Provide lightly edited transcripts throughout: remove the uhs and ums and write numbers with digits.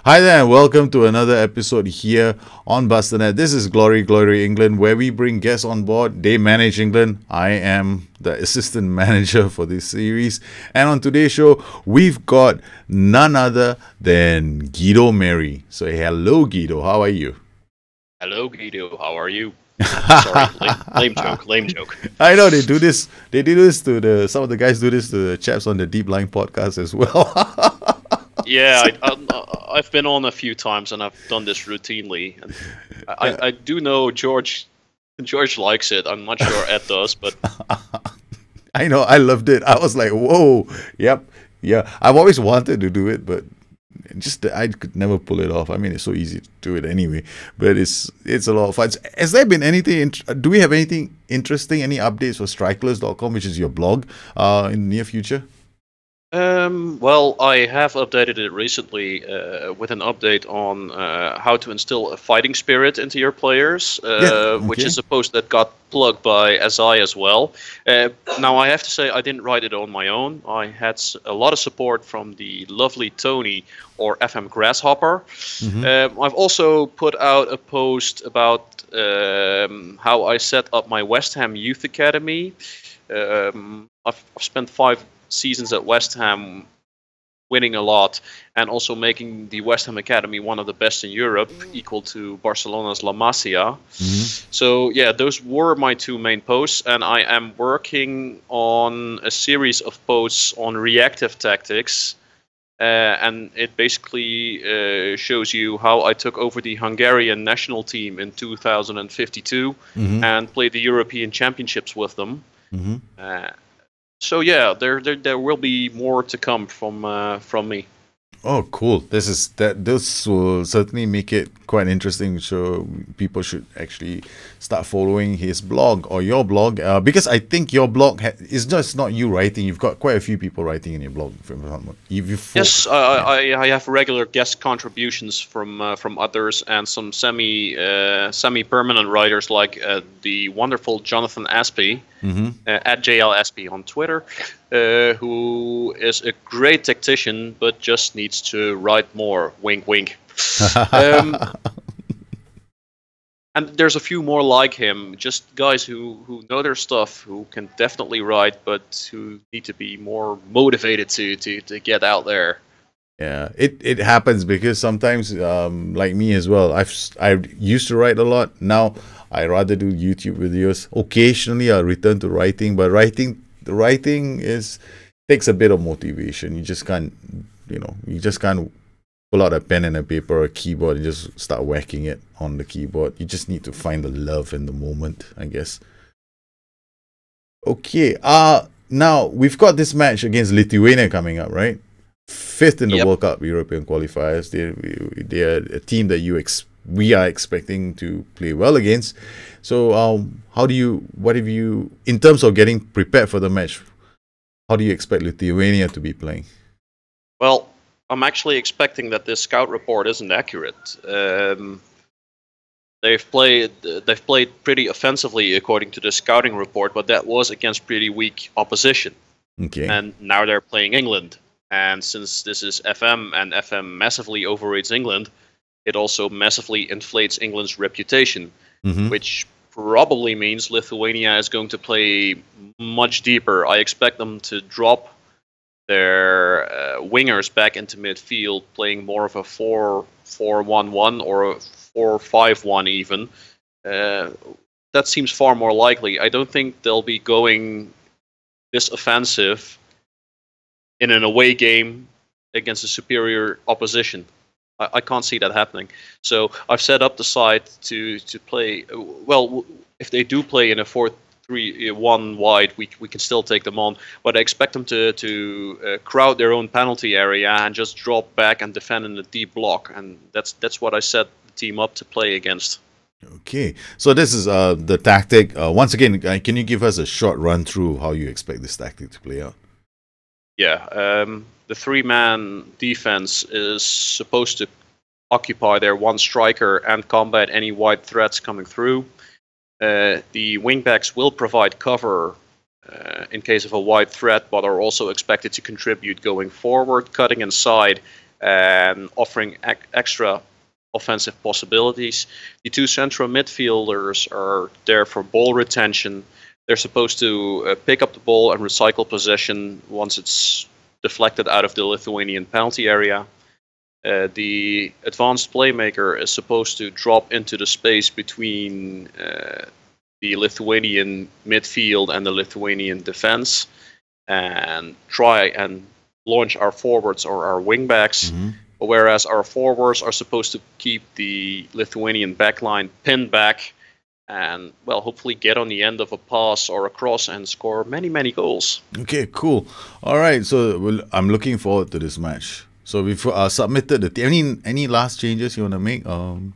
Hi there, and welcome to another episode here on Busternet. This is Glory Glory England, where we bring guests on board. They manage England. I am the assistant manager for this series. And on today's show, we've got none other than Guido Mary. So hello, Guido. How are you? Hello, Guido. How are you? Sorry, lame joke. Lame joke. I know they do this. They do this to some of the guys do this to the chaps on the Deep Line podcast as well. Yeah, I've been on a few times and I've done this routinely. And I do know George likes it. I'm not sure Ed does, but I know, I loved it. I was like, whoa, yep, yeah. I've always wanted to do it, but just I could never pull it off. I mean, it's so easy to do it anyway, but it's a lot of fun. Has there been anything? Do we have anything interesting? Any updates for Strikeless.com, which is your blog, in the near future? Well, I have updated it recently with an update on how to instill a fighting spirit into your players, which is a post that got plugged by SI as well. Now, I have to say I didn't write it on my own. I had a lot of support from the lovely Tony or FM Grasshopper. I've also put out a post about how I set up my West Ham Youth Academy. I've spent 5 seasons at West Ham, winning a lot, and also making the West Ham Academy one of the best in Europe, equal to Barcelona's La Masia. So yeah, those were my 2 main posts, and I am working on a series of posts on reactive tactics, and it basically shows you how I took over the Hungarian national team in 2052 and played the European Championships with them. So yeah, there will be more to come from me. Oh, cool! This will certainly make it quite interesting. So people should actually start following his blog or your blog, because I think your blog is just not you writing. You've got quite a few people writing in your blog. Yes, I have regular guest contributions from others and some semi-permanent writers like the wonderful Jonathan Aspey at JLSP on Twitter, who is a great tactician but just needs to write more. Wink, wink. And there's a few more like him, just guys who know their stuff, who can definitely write, but who need to be more motivated to get out there. Yeah, it happens because sometimes, like me as well, I used to write a lot. Now I rather do YouTube videos. Occasionally I'll return to writing, but the writing takes a bit of motivation. You just can't pull out a pen and a paper or a keyboard and just start whacking it on the keyboard. You just need to find the love in the moment, I guess. Okay, now we've got this match against Lithuania coming up, right? 5th in the World Cup European qualifiers. They are a team that we are expecting to play well against. So what have you, in terms of getting prepared for the match, how do you expect Lithuania to be playing? Well, I'm actually expecting that this scout report isn't accurate. They've played pretty offensively according to the scouting report, but that was against pretty weak opposition. Okay. And now they're playing England. And since this is FM and FM massively overrates England, it also massively inflates England's reputation, which probably means Lithuania is going to play much deeper. I expect them to drop their wingers back into midfield, playing more of a 4-4-1-1 or a 4-5-1 even. That seems far more likely. I don't think they'll be going this offensive in an away game against a superior opposition. I can't see that happening. So I've set up the side to play. Well, if they do play in a 4-3-1 wide, we can still take them on. But I expect them to crowd their own penalty area and just drop back and defend in a deep block. And that's what I set the team up to play against. Okay, so this is the tactic. Once again, can you give us a short run through how you expect this tactic to play out? Yeah, the 3-man defense is supposed to occupy their 1 striker and combat any wide threats coming through. The wingbacks will provide cover in case of a wide threat, but are also expected to contribute going forward, cutting inside, and offering extra offensive possibilities. The two central midfielders are there for ball retention. They're supposed to pick up the ball and recycle possession once it's deflected out of the Lithuanian penalty area. The advanced playmaker is supposed to drop into the space between the Lithuanian midfield and the Lithuanian defense and try and launch our forwards or our wingbacks. Mm-hmm. Whereas our forwards are supposed to keep the Lithuanian backline pinned back and, well, hopefully get on the end of a pass or a cross and score many, many goals. Okay, cool. All right, so I'm looking forward to this match. So we've submitted the any last changes you want to make? No,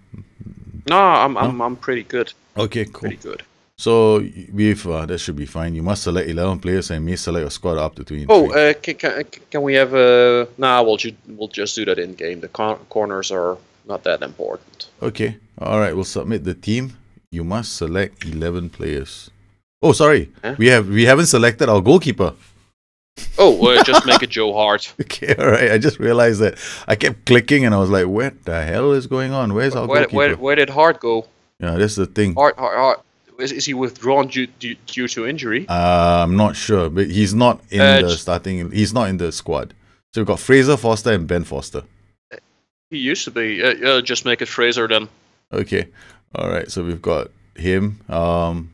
I'm pretty good. Okay, cool. Pretty good. So we've that should be fine. You must select 11 players and may select a squad up to 23. Oh, can we have a? Nah, we'll just do that in game. The corners are not that important. Okay. All right. We'll submit the team. You must select 11 players. Oh, sorry. Huh? We haven't selected our goalkeeper. Oh, just make it Joe Hart. Okay, all right. I just realized that I kept clicking and I was like, "What the hell is going on? Where's our goalkeeper?" Where did Hart go? Yeah, that's the thing. Hart. Is he withdrawn due to injury? I'm not sure, but he's not in the starting. He's not in the squad. So we've got Fraser Foster and Ben Foster. He used to be. Just make it Fraser then. Okay. All right. So we've got him.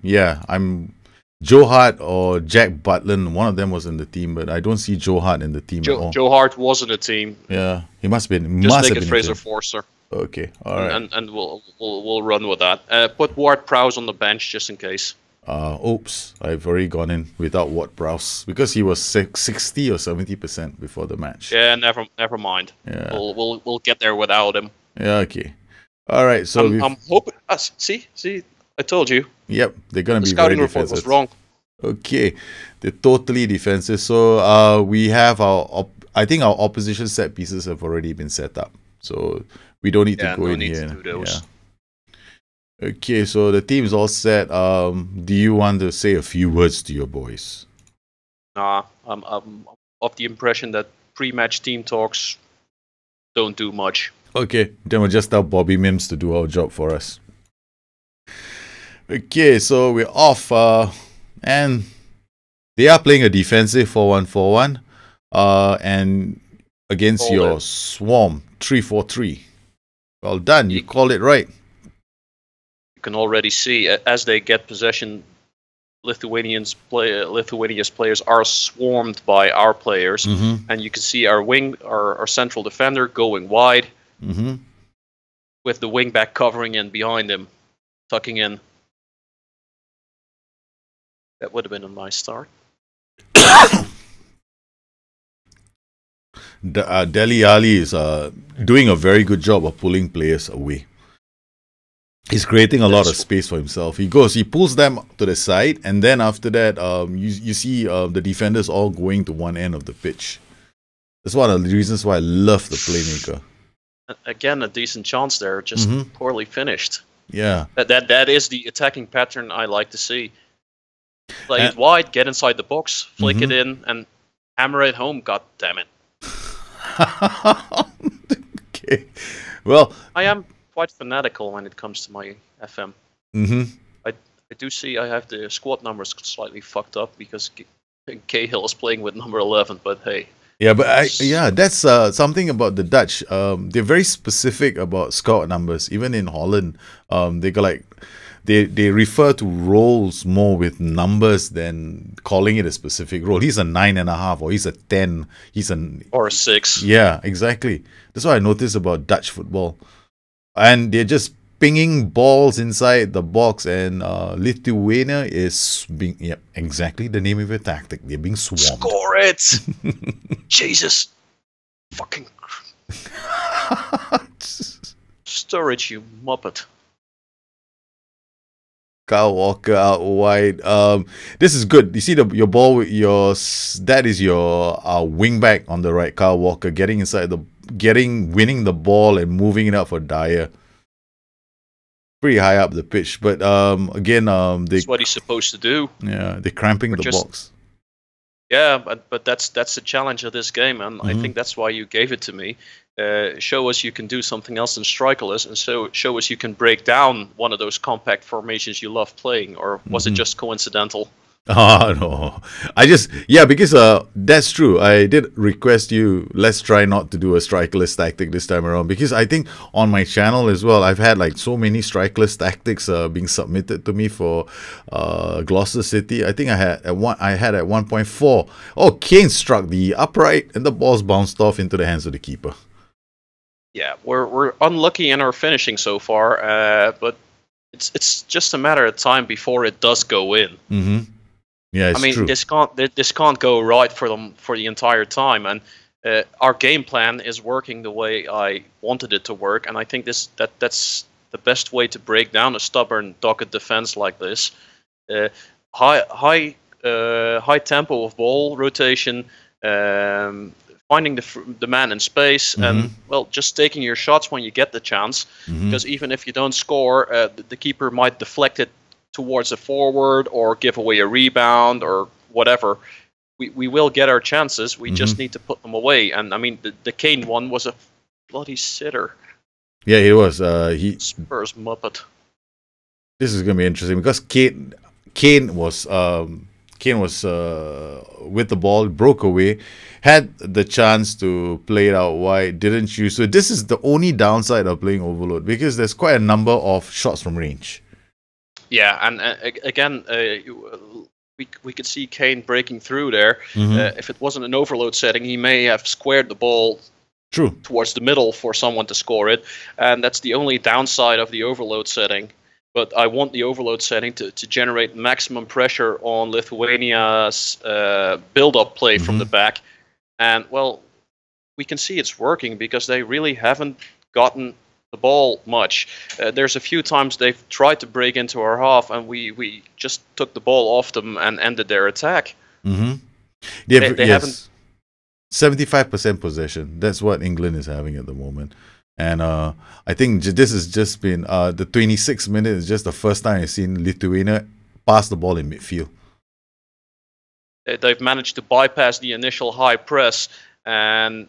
Yeah, I'm Joe Hart or Jack Butland. One of them was in the team, but I don't see Joe Hart in the team at all. Joe Hart was in the team. Yeah, he must be. Just make it Fraser Forster. Okay, all right. And we'll run with that. Put Ward-Prowse on the bench just in case. Oops, I've already gone in without Ward-Prowse because he was 60 or 70% before the match. Yeah, never mind. Yeah, we'll get there without him. Yeah, okay. All right, so I'm hoping. See, I told you. Yep, they're gonna be very defensive. The scouting report was wrong. Okay, they're totally defensive. So we have I think our opposition set pieces have already been set up. So we don't need to go in here. To do those. Yeah. Okay, so the team is all set. Do you want to say a few words to your boys? Nah, I'm of the impression that pre-match team talks don't do much. Okay, then we'll just tell Bobby Mims to do our job for us. Okay, so we're off, and they are playing a defensive 4-1-4-1, and against your Swarm 3-4-3. Well done, you called it right. You can already see as they get possession, Lithuania's players are swarmed by our players, and you can see our central defender going wide, with the wing back covering in behind him, tucking in. That would have been a nice start. Dele Alli is doing a very good job of pulling players away. He's creating a lot of space for himself. He pulls them to the side, and then after that, you see the defenders all going to one end of the pitch. That's one of the reasons why I love the playmaker. Again, a decent chance there, just poorly finished. Yeah. That is the attacking pattern I like to see. Play it wide, get inside the box, flick it in, and hammer it home. God damn it! Okay. Well, I am quite fanatical when it comes to my FM. I do see I have the squad numbers slightly fucked up because Cahill is playing with number 11. But hey. Yeah, but that's something about the Dutch. They're very specific about squad numbers. Even in Holland, they got like. They refer to roles more with numbers than calling it a specific role. He's a 9.5, or he's a 10. Or a 6. Yeah, exactly. That's what I noticed about Dutch football. And they're just pinging balls inside the box. And Lithuania is being exactly the name of your tactic. They're being swarmed. Score it! Jesus, fucking storage, you muppet. Kyle Walker out wide. This is good. You see your ball. That is your wing back on the right. Kyle Walker getting inside winning the ball and moving it up for Dyer. Pretty high up the pitch, but again, that's what he's supposed to do. Yeah, they're cramping the box. Yeah, but that's the challenge of this game, and I think that's why you gave it to me. show us you can do something else than strikerless, and so show us you can break down one of those compact formations you love playing, or was it just coincidental? Oh no, because that's true. I did request you, let's try not to do a strikerless tactic this time around, because I think on my channel as well, I've had like so many strikerless tactics being submitted to me for Gloucester City. I think I had at 1.4. Oh, Kane struck the upright and the ball's bounced off into the hands of the keeper. Yeah, we're unlucky in our finishing so far, but it's just a matter of time before it does go in. Yeah, it's true. This can't go right for them for the entire time, and our game plan is working the way I wanted it to work, and I think that's the best way to break down a stubborn, dogged defense like this. High tempo of ball rotation, finding the man in space, and well, just taking your shots when you get the chance. Because even if you don't score, the keeper might deflect it towards a forward or give away a rebound or whatever. We will get our chances. We just need to put them away. And I mean, the Kane one was a bloody sitter. Yeah, it was. Spurs Muppet. This is gonna be interesting because Kane was with the ball, broke away, had the chance to play it out wide, didn't choose. So this is the only downside of playing Overload, because there's quite a number of shots from range. Yeah, and again, we could see Kane breaking through there. If it wasn't an overload setting, he may have squared the ball towards the middle for someone to score it, and that's the only downside of the overload setting. But I want the overload setting to generate maximum pressure on Lithuania's build-up play from the back. And, well, we can see it's working because they really haven't gotten the ball much. There's a few times they've tried to break into our half, and we just took the ball off them and ended their attack. They haven't. 75% possession. That's what England is having at the moment. And I think this has just been the 26th minute is just the first time I've seen Lithuania pass the ball in midfield. They've managed to bypass the initial high press, and,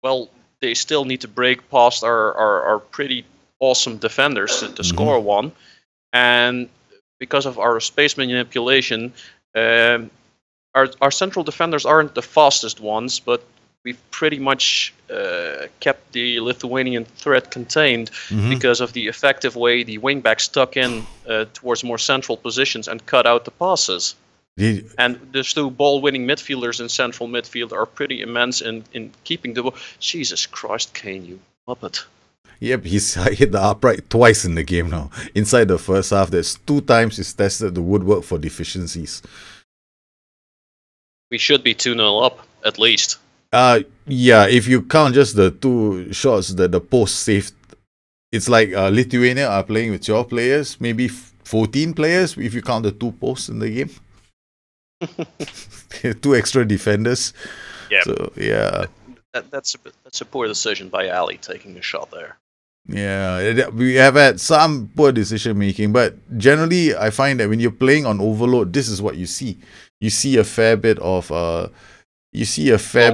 well, they still need to break past our pretty awesome defenders to score one. And because of our space manipulation, our central defenders aren't the fastest ones, but we've pretty much kept the Lithuanian threat contained because of the effective way the wingbacks stuck in towards more central positions and cut out the passes. And the two ball-winning midfielders in central midfield are pretty immense in keeping the ball. Jesus Christ, Kane, you muppet. Yep, he's hit the upright twice in the game now. Inside the first half, there's 2 times he's tested the woodwork for deficiencies. We should be 2-0 up, at least. Yeah, if you count just the 2 shots that the post saved, it's like Lithuania are playing with 12 players, maybe 14 players if you count the 2 posts in the game. 2 extra defenders. Yeah. So yeah, that's a poor decision by Ali taking a shot there. Yeah, we have had some poor decision making, but generally I find that when you're playing on overload, this is what you see. You see a fair bit of long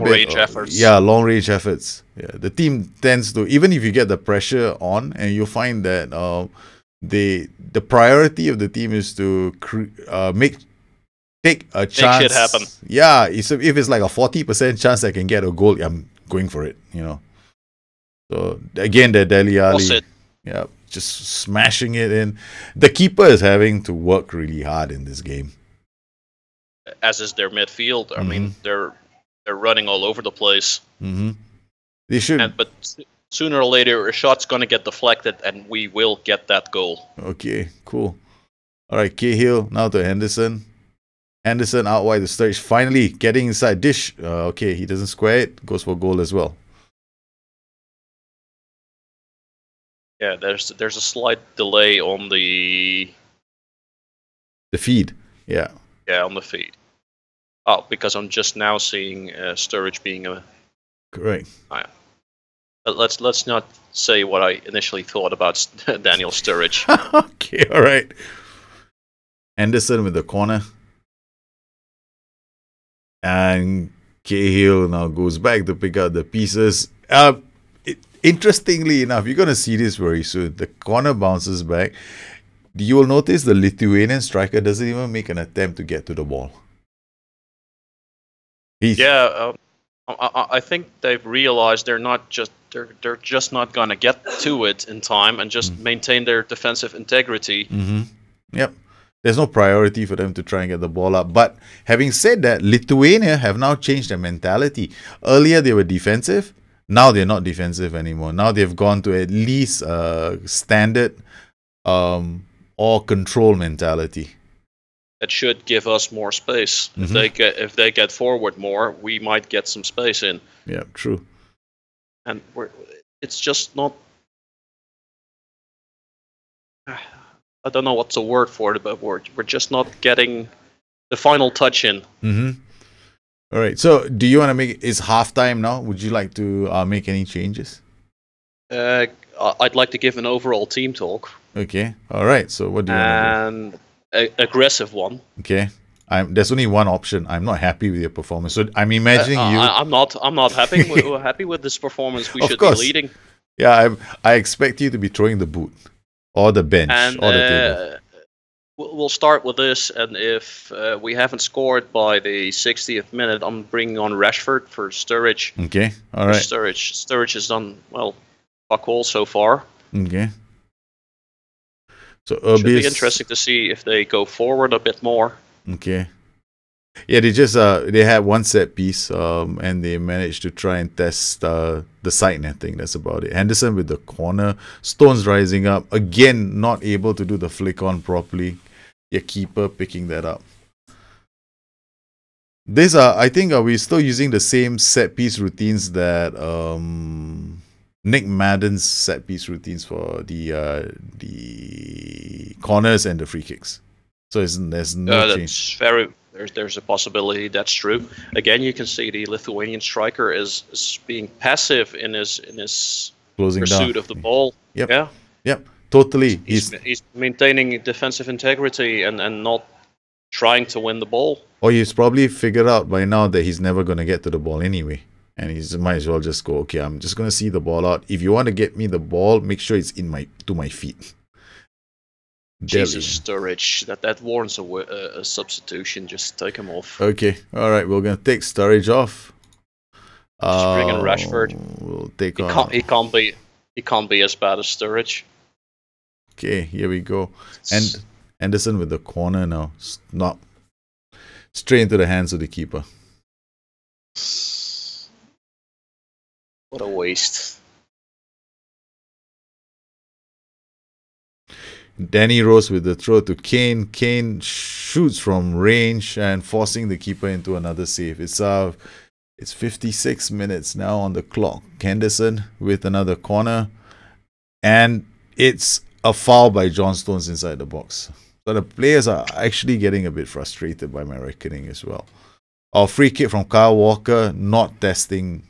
range efforts. Yeah, long range efforts. Yeah, the team tends to, even if you get the pressure on, and you'll find that the priority of the team is to take a chance. Make shit happen. Yeah, if it's like a 40% chance I can get a goal, I'm going for it, you know. So again, the Dele Alli, yeah, just smashing it in. The keeper is having to work really hard in this game. As is their midfield. I mean, they're running all over the place. They should. But sooner or later, a shot's going to get deflected, and we will get that goal. Okay, cool. All right, Cahill now to Henderson. Henderson out wide to Sturridge, finally getting inside dish. Okay, he doesn't square it, goes for goal as well. Yeah, there's a slight delay on the feed. Yeah. Yeah, on the feed. Oh, because I'm just now seeing Sturridge being a. Correct. Oh, yeah. But let's not say what I initially thought about Daniel Sturridge. Okay, all right. Henderson with the corner. And Cahill now goes back to pick up the pieces. Interestingly enough, you're going to see this very soon. The corner bounces back. You will notice the Lithuanian striker doesn't even make an attempt to get to the ball. I think they've realized they're just not gonna get to it in time and just maintain their defensive integrity. Yep. There's no priority for them to try and get the ball up. But having said that, Lithuania have now changed their mentality. Earlier they were defensive. Now they're not defensive anymore. Now they've gone to at least standard or control mentality. That should give us more space. If they get forward more, we might get some space in. Yeah, true. And it's just not. I don't know what's the word for it, but we're just not getting the final touch in. All right. So, do you want to make it's halftime now? Would you like to make any changes? I'd like to give an overall team talk. Okay. All right. So, what do you want to do? Aggressive one. Okay. There's only one option. I'm not happy with your performance. So I'm imagining you. I'm not happy. We're happy with this performance. We should be leading. Yeah, I expect you to be throwing the boot or the bench or the table. We'll start with this, and if we haven't scored by the 60th minute, I'm bringing on Rashford for Sturridge. Okay. All right. Sturridge has done well, fuck all so far. Okay. So should be interesting to see if they go forward a bit more. Okay. Yeah, they had one set piece, and they managed to try and test the side netting. That's about it. Henderson with the corner, Stones rising up again, not able to do the flick on properly. Your keeper picking that up. These are, I think, are we still using the same set piece routines that Nick Madden's set piece routines for the corners and the free kicks? So there's no change. There's a possibility that's true. Again, you can see the Lithuanian striker is being passive in his closing pursuit down of the ball. Yep. Yeah. Yep. Totally. He's maintaining defensive integrity and not trying to win the ball. Or he's probably figured out by now that he's never going to get to the ball anyway. And he might as well just go, okay, I'm just going to see the ball out. If you want to get me the ball, make sure it's to my feet. Jesus, Sturridge. That warrants a substitution. Just take him off. Okay. All right. We're going to take Sturridge off. Just bring in Rashford. We'll take He can't be as bad as Sturridge. Okay. Here we go. And Anderson with the corner now. Not straight into the hands of the keeper. What a waste. Danny Rose with the throw to Kane. Kane shoots from range and forcing the keeper into another save. It's 56 minutes now on the clock. Henderson with another corner. And it's a foul by John Stones inside the box. So the players are actually getting a bit frustrated by my reckoning as well. Our free kick from Kyle Walker, not testing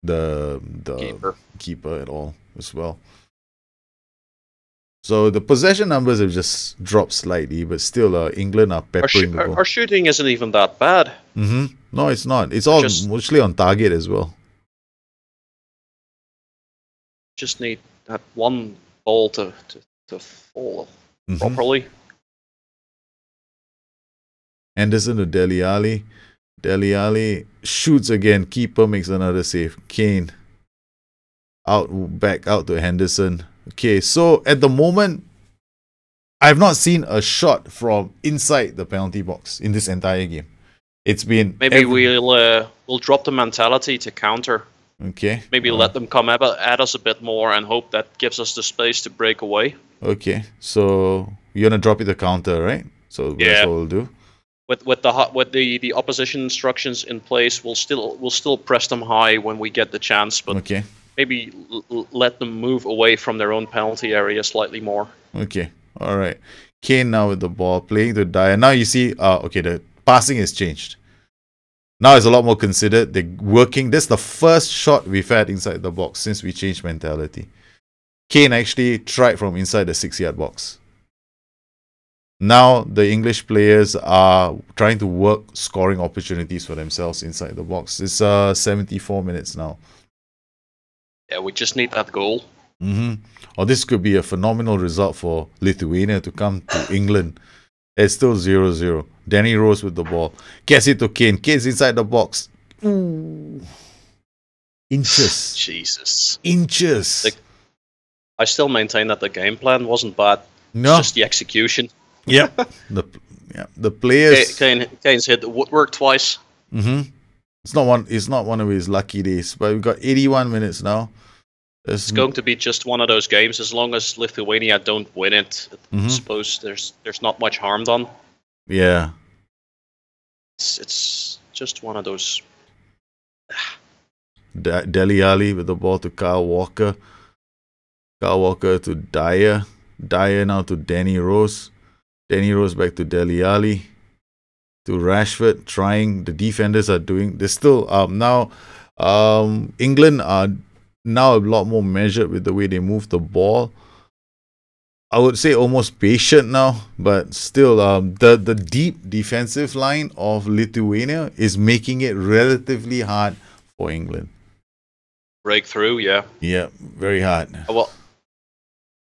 the keeper at all as well. So the possession numbers have just dropped slightly, but still England are peppering the ball. Our shooting isn't even that bad. No, it's not. It's all mostly on target as well. Just need that one ball to fall properly. Henderson to Dele Alli. Dele Alli shoots again. Keeper makes another save. Kane back out to Henderson. Okay, so at the moment, I've not seen a shot from inside the penalty box in this entire game. It's been maybe we'll drop the mentality to counter. Okay. Maybe let them come at us a bit more and hope that gives us the space to break away. Okay, so you're gonna drop it to counter, right? So that's what we'll do. With the opposition instructions in place, we'll still press them high when we get the chance, but okay. Maybe let them move away from their own penalty area slightly more. Okay, all right. Kane now with the ball, playing to Dyer. Now you see, okay, the passing has changed. Now it's a lot more considered. They're working. This is the first shot we've had inside the box since we changed mentality. Kane actually tried from inside the 6-yard box. Now the English players are trying to work scoring opportunities for themselves inside the box. It's 74 minutes now. Yeah, we just need that goal. Or this could be a phenomenal result for Lithuania to come to England. It's still 0-0. Danny Rose with the ball. Gets it to Kane. Kane's inside the box. Ooh. Inches. Jesus. Inches. I still maintain that the game plan wasn't bad. No. It's just the execution. Yep. The players. Kane's hit the woodwork twice. It's not one of his lucky days. But we've got 81 minutes now. It's going to be just one of those games. As long as Lithuania don't win it, I suppose there's not much harm done. Yeah. It's just one of those. Dele Alli with the ball to Kyle Walker. Kyle Walker to Dyer. Dyer now to Danny Rose. Danny Rose back to Dele Alli. To Rashford, trying. The defenders are doing. They're still now. England are now a lot more measured with the way they move the ball. I would say almost patient now, but still, the deep defensive line of Lithuania is making it relatively hard for England. Breakthrough, yeah. Yeah, very hard. Well,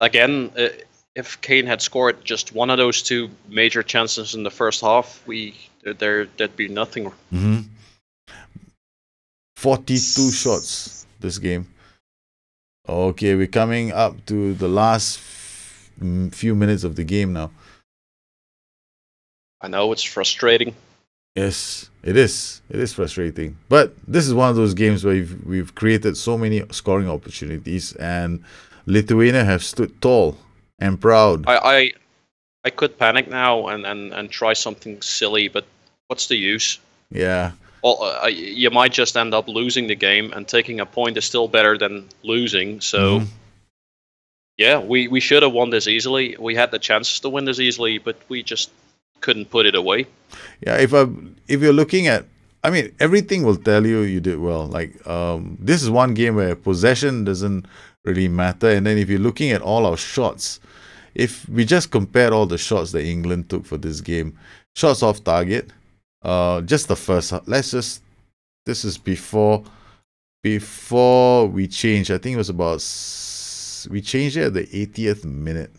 again, if Kane had scored just one of those two major chances in the first half, there'd be nothing. 42 shots this game. Okay, we're coming up to the last few minutes of the game now. I know it's frustrating. Yes, it is. It is frustrating. But this is one of those games where we've created so many scoring opportunities, and Lithuania have stood tall and proud. I could panic now and try something silly, but what's the use? Yeah. Well, you might just end up losing the game, and taking a point is still better than losing. So, yeah, we should have won this easily. We had the chances to win this easily, but we just couldn't put it away. Yeah, if you're looking at, I mean, everything will tell you did well. Like, this is one game where possession doesn't really matter. And then if you're looking at all our shots, if we just compared all the shots that England took for this game, shots off target, just the first, this is before we changed. I think it was about, we changed it at the 80th minute.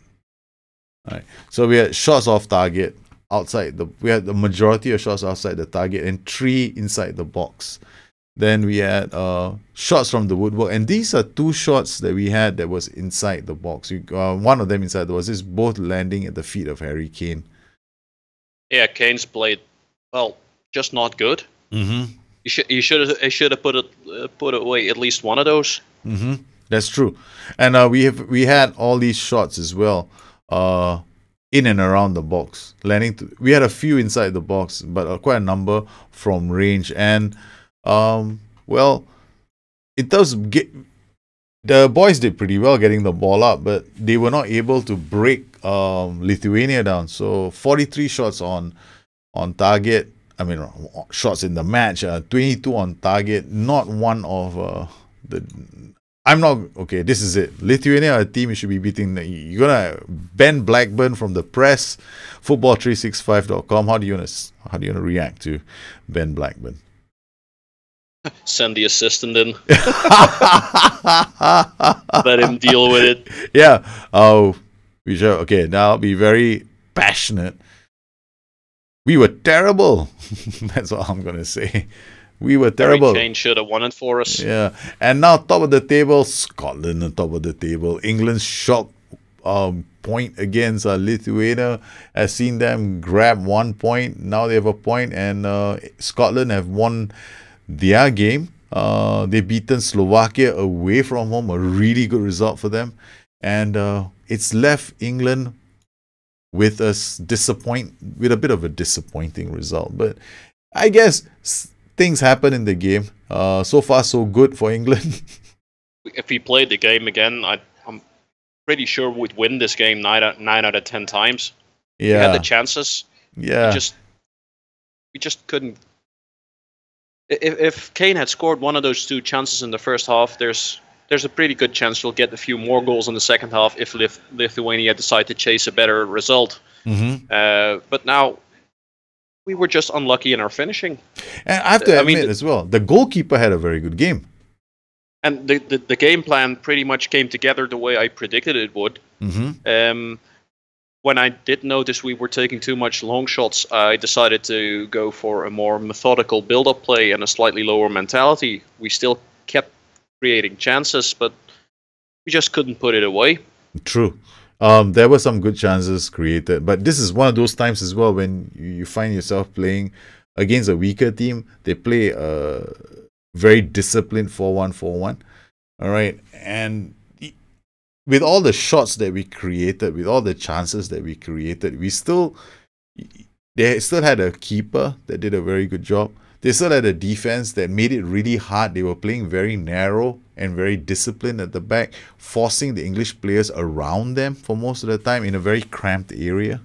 All right. So we had shots off target outside we had the majority of shots outside the target and 3 inside the box. Then we had shots from the woodwork, and these are 2 shots that we had that was inside the box. One of them inside was this, both landing at the feet of Harry Kane. Yeah, Kane's played well, just not good. He should have put away at least one of those. That's true, and we had all these shots as well, in and around the box, we had a few inside the box, but quite a number from range. And well, in terms of the boys did pretty well getting the ball up, but they were not able to break Lithuania down. So 43 shots on target. I mean, shots in the match, 22 on target. Not one of okay, this is it. Lithuania are a team you should be beating. You're gonna Ben Blackburn from the press, football365.com. How do you wanna react to Ben Blackburn? Send the assistant in. Let him deal with it. Yeah. We shall. Okay, now I'll be very passionate. We were terrible. That's all I'm gonna say. We were terrible. Harry Kane should have won it for us. Yeah. And now top of the table, Scotland on top of the table. England's shock point against Lithuania has seen them grab 1 point. Now they have a point, and Scotland have won their game. They've beaten Slovakia away from home, a really good result for them. And it's left England with a bit of a disappointing result. But I guess things happen in the game. So far, so good for England. If we played the game again, I'm pretty sure we'd win this game 9 out of 10 times. Yeah, we had the chances. Yeah, we just couldn't. If Kane had scored one of those 2 chances in the first half, there's a pretty good chance we'll get a few more goals in the second half if Lithuania decide to chase a better result. But now we were just unlucky in our finishing. And I have to admit as well, the goalkeeper had a very good game. And the game plan pretty much came together the way I predicted it would. When I did notice we were taking too much long shots, I decided to go for a more methodical build-up play and a slightly lower mentality. We still kept creating chances, but we just couldn't put it away. True. There were some good chances created, but this is one of those times as well when you find yourself playing against a weaker team. They play a very disciplined 4-1-4-1. All right, and with all the shots that we created, with all the chances that we created, they still had a keeper that did a very good job. They still had a defense that made it really hard. They were playing very narrow and very disciplined at the back, forcing the English players around them for most of the time in a very cramped area.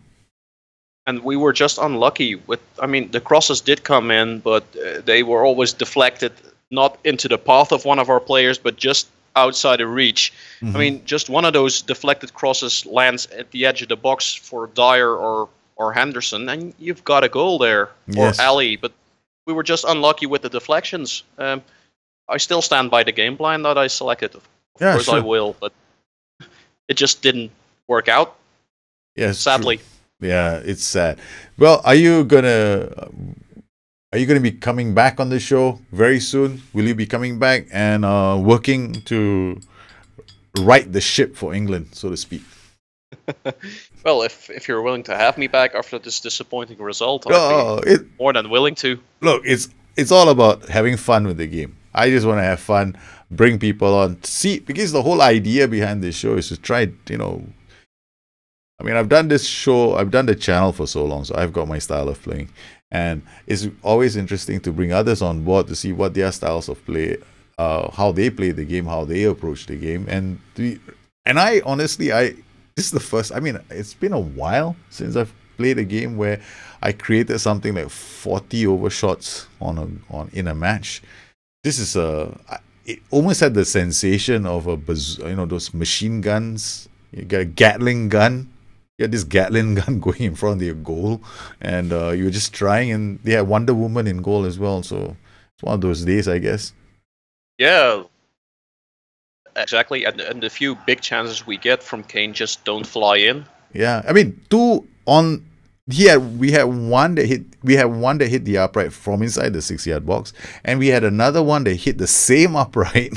And we were just unlucky with, the crosses did come in, but they were always deflected, not into the path of one of our players, but just outside of reach. Just one of those deflected crosses lands at the edge of the box for Dyer or Henderson, and you've got a goal there, or Ali. But we were just unlucky with the deflections. I still stand by the game plan that I selected. Of course, I will, but it just didn't work out. Yes, sadly. True. Yeah, it's sad. Well, are you gonna be coming back on the show very soon? Will you be coming back and working to right the ship for England, so to speak? Well, if you're willing to have me back after this disappointing result, I'd be more than willing to. Look, it's all about having fun with the game. I just want to have fun, bring people on, see, because the whole idea behind this show is to try, I've done this show, I've done the channel for so long, so I've got my style of playing. And it's always interesting to bring others on board to see what their styles of play, how they play the game, how they approach the game. And I honestly, this is the first, it's been a while since I've played a game where I created something like 40 overshots in a match. This is it almost had the sensation of those machine guns. You got a Gatling gun. You had this Gatling gun going in front of your goal, and you were just trying, and they had Wonder Woman in goal as well. So it's one of those days, I guess. Yeah, exactly. And the few big chances we get from Kane just don't fly in. Yeah, we had one that hit the upright from inside the 6-yard box, and we had another one that hit the same upright,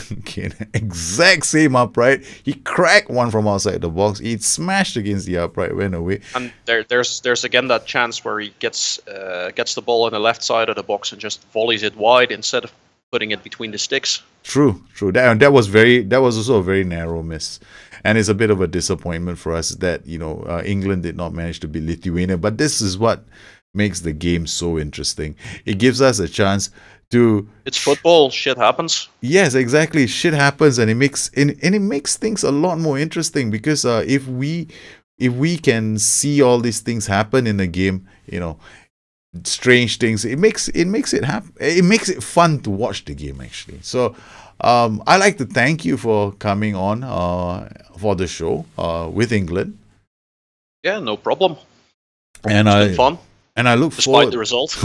exact same upright. He cracked one from outside the box. It smashed against the upright, went away. And there's again that chance where he gets the ball on the left side of the box and just volleys it wide instead of putting it between the sticks. True. That was also a very narrow miss. And it's a bit of a disappointment for us that, England did not manage to beat Lithuania. But this is what makes the game so interesting. It gives us a chance to... It's football. Shit happens. Yes, exactly. Shit happens, and it makes things a lot more interesting, because if we can see all these things happen in a game, strange things, it makes it happen. It makes it fun to watch the game, actually. So I'd like to thank you for coming on for the show with England. Yeah, no problem. And it's been fun. And I look forward. Despite the result.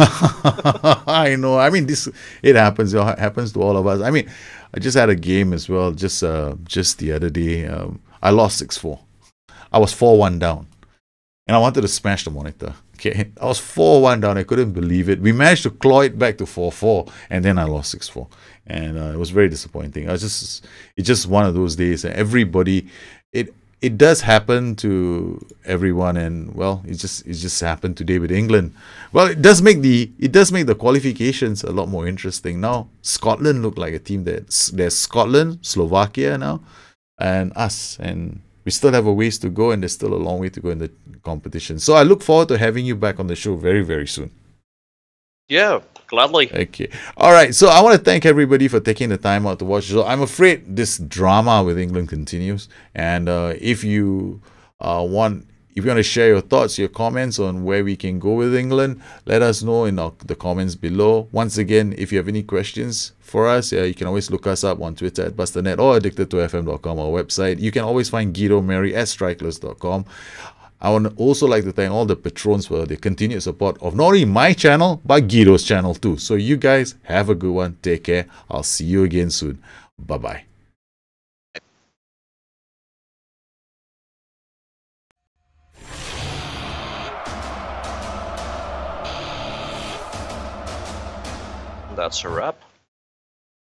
I know. It happens. It happens to all of us. I just had a game as well. Just the other day, I lost 6-4. I was 4-1 down, and I wanted to smash the monitor. Okay, I was 4-1 down. I couldn't believe it. We managed to claw it back to 4-4, and then I lost 6-4, and it was very disappointing. It's just one of those days. And everybody, it does happen to everyone, and well, it just happened today with England. Well, it does make the qualifications a lot more interesting. Now Scotland look like a team there's Scotland, Slovakia now, and us, and we still have a ways to go, and there's still a long way to go in the competition. So I look forward to having you back on the show very, very soon. Yeah, gladly. Okay. All right. So I want to thank everybody for taking the time out to watch the show. I'm afraid this drama with England continues. And if you want to share your thoughts, your comments on where we can go with England, let us know in the comments below. Once again, if you have any questions for us, you can always look us up on Twitter at BusterNet or addicted2fm.com, our website. You can always find Guido Mary at strikeless.com. I would also like to thank all the patrons for their continued support of not only my channel, but Guido's channel too. So you guys have a good one. Take care. I'll see you again soon. Bye-bye. That's a wrap.